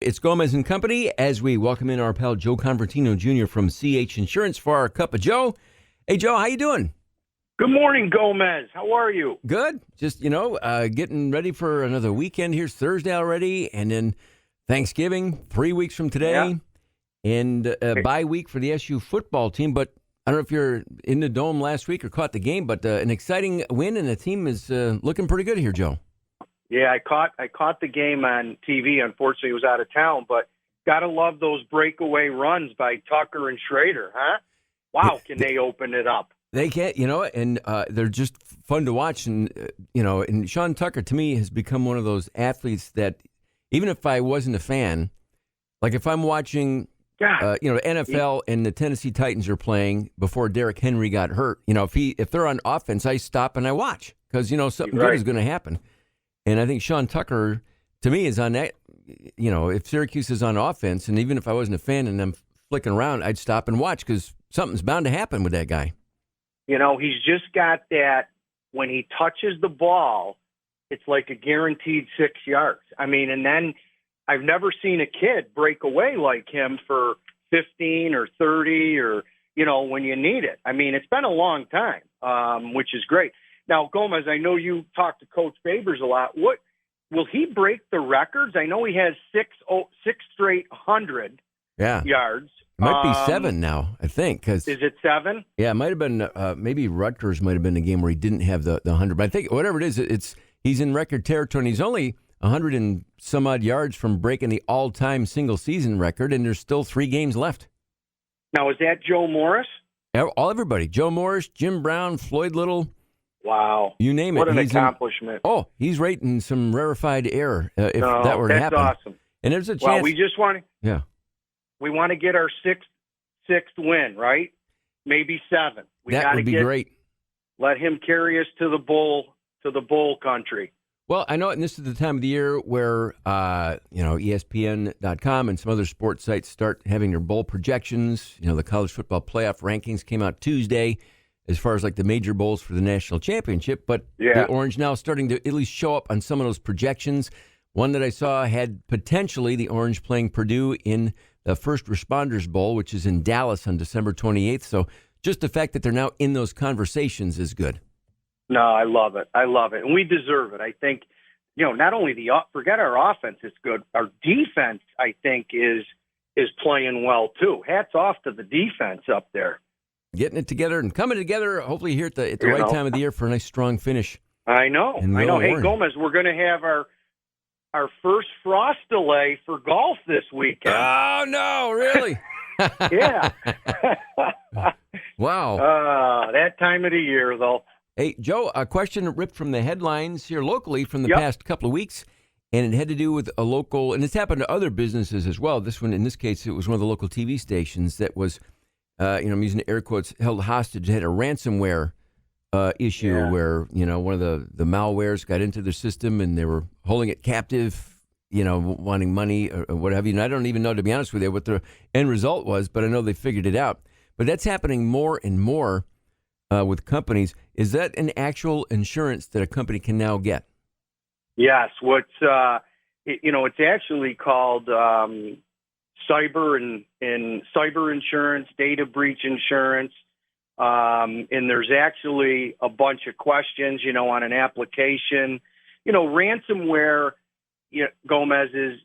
It's Gomez and Company as we welcome in our pal Joe Convertino Jr. from CH Insurance for our Cup of Joe. Hey, Joe, how you doing? Good morning, Gomez. How are you? Good. Just, getting ready for another weekend. Here's Thursday already, and then Thanksgiving, 3 weeks from today, and bye week for the SU football team. But I don't know if you're in the Dome last week or caught the game, but an exciting win, and the team is looking pretty good here, Joe. Yeah, I caught the game on TV. Unfortunately, it was out of town, but gotta love those breakaway runs by Tucker and Schrader, huh? Wow, can they open it up? They can't, and they're just fun to watch. And, and Sean Tucker, to me, has become one of those athletes that, even if I wasn't a fan, like if I'm watching, NFL and the Tennessee Titans are playing before Derrick Henry got hurt, if they're on offense, I stop and I watch because, something good is going to happen. And I think Sean Tucker, to me, is on that, if Syracuse is on offense, and even if I wasn't a fan and I'm flicking around, I'd stop and watch because something's bound to happen with that guy. He's just got that, when he touches the ball, it's like a guaranteed 6 yards. I mean, and then I've never seen a kid break away like him for 15 or 30 or, when you need it. I mean, it's been a long time, which is great. Now, Gomez, I know you talk to Coach Babers a lot. What will he break the records? I know he has six straight 100 yards. It might be 7 now, I think. Is it 7? Yeah, it might have been. Maybe Rutgers might have been the game where he didn't have the 100. But I think whatever it is, he's in record territory. And he's only 100 and some odd yards from breaking the all-time single-season record, and there's still 3 games left. Now, is that Joe Morris? Everybody. Joe Morris, Jim Brown, Floyd Little. Wow. You name it. What an accomplishment. He's right in some rarefied air if that were to happen. That's awesome. And there's a chance. Well, we just want to. Yeah. We want to get our sixth win, right? Maybe 7. That would be great. Let him carry us to the bowl country. Well, I know, and this is the time of the year where ESPN.com and some other sports sites start having their bowl projections. The college football playoff rankings came out Tuesday as far as like the major bowls for the national championship. But the Orange now starting to at least show up on some of those projections. One that I saw had potentially the Orange playing Purdue in the First Responders Bowl, which is in Dallas on December 28th. So just the fact that they're now in those conversations is good. No, I love it. And we deserve it. I think, not only forget our offense is good. Our defense, I think, is playing well, too. Hats off to the defense up there. Getting it together and coming together, hopefully here at the right time of the year for a nice, strong finish. I know. Hey, Gomez, we're going to have our first frost delay for golf this weekend. Oh, no, really? Yeah. Wow. That time of the year, though. Hey, Joe, a question ripped from the headlines here locally from the past couple of weeks, and it had to do with a local, and it's happened to other businesses as well. This one, in this case, it was one of the local TV stations that was, I'm using air quotes, held hostage. It had a ransomware issue where, one of the malwares got into their system and they were holding it captive, wanting money or what have you. And I don't even know, to be honest with you, what the end result was, but I know they figured it out. But that's happening more and more with companies. Is that an actual insurance that a company can now get? Yes. It's actually called cyber insurance, data breach insurance. And there's actually a bunch of questions, on an application. Ransomware, Gomez, is,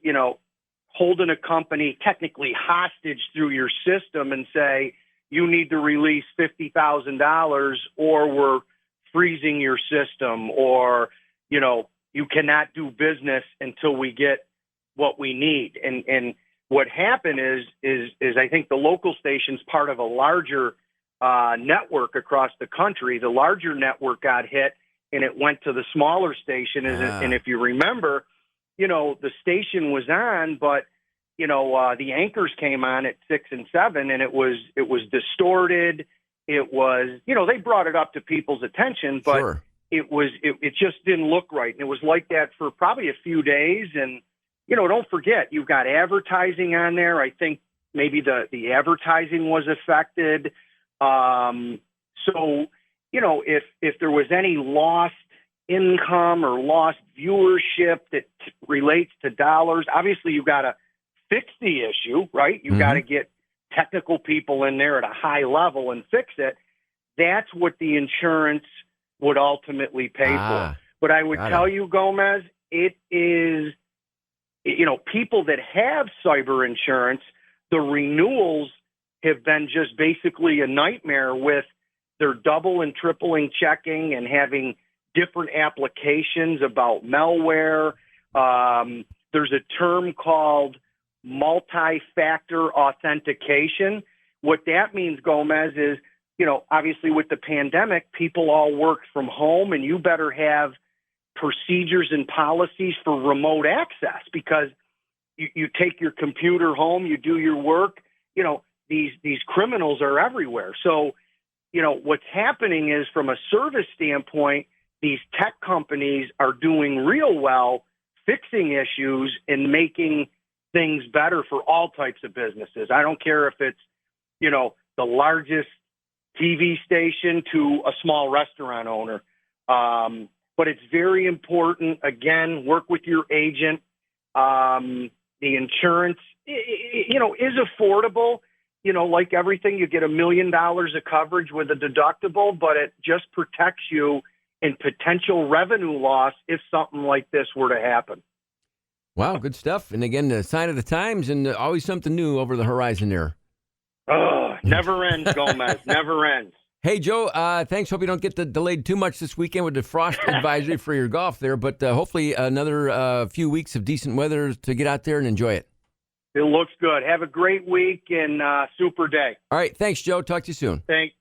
holding a company technically hostage through your system and say, you need to release $50,000 or we're freezing your system, or, you cannot do business until we get what we need. And what happened is I think the local station's part of a larger network across the country. The larger network got hit and it went to the smaller station. And if you remember, the station was on, but the anchors came on at 6 and 7, and it was distorted. It was, they brought it up to people's attention, but it just didn't look right. And it was like that for probably a few days. And, don't forget, you've got advertising on there. I think maybe the advertising was affected. So, if there was any lost income or lost viewership that relates to dollars, obviously you've got to fix the issue, right? You got to get technical people in there at a high level and fix it. That's what the insurance would ultimately pay for. But I would tell you, Gomez, it is, people that have cyber insurance, the renewals have been just basically a nightmare with their double and tripling checking and having different applications about malware. There's a term called multi-factor authentication. What that means, Gomez, is, obviously with the pandemic, people all worked from home, and you better have procedures and policies for remote access, because you take your computer home, you do your work, these criminals are everywhere. So, what's happening is, from a service standpoint, these tech companies are doing real well fixing issues and making things better for all types of businesses. I don't care if it's, the largest TV station to a small restaurant owner. But it's very important, again, work with your agent. The insurance, is affordable. Like everything, you get $1 million of coverage with a deductible, but it just protects you in potential revenue loss if something like this were to happen. Wow, good stuff. And again, the sign of the times, and always something new over the horizon there. Oh, never ends, Gomez. Never ends. Hey, Joe, thanks. Hope you don't get delayed too much this weekend with the frost advisory for your golf there, but hopefully another few weeks of decent weather to get out there and enjoy it. It looks good. Have a great week and super day. All right. Thanks, Joe. Talk to you soon. Thanks.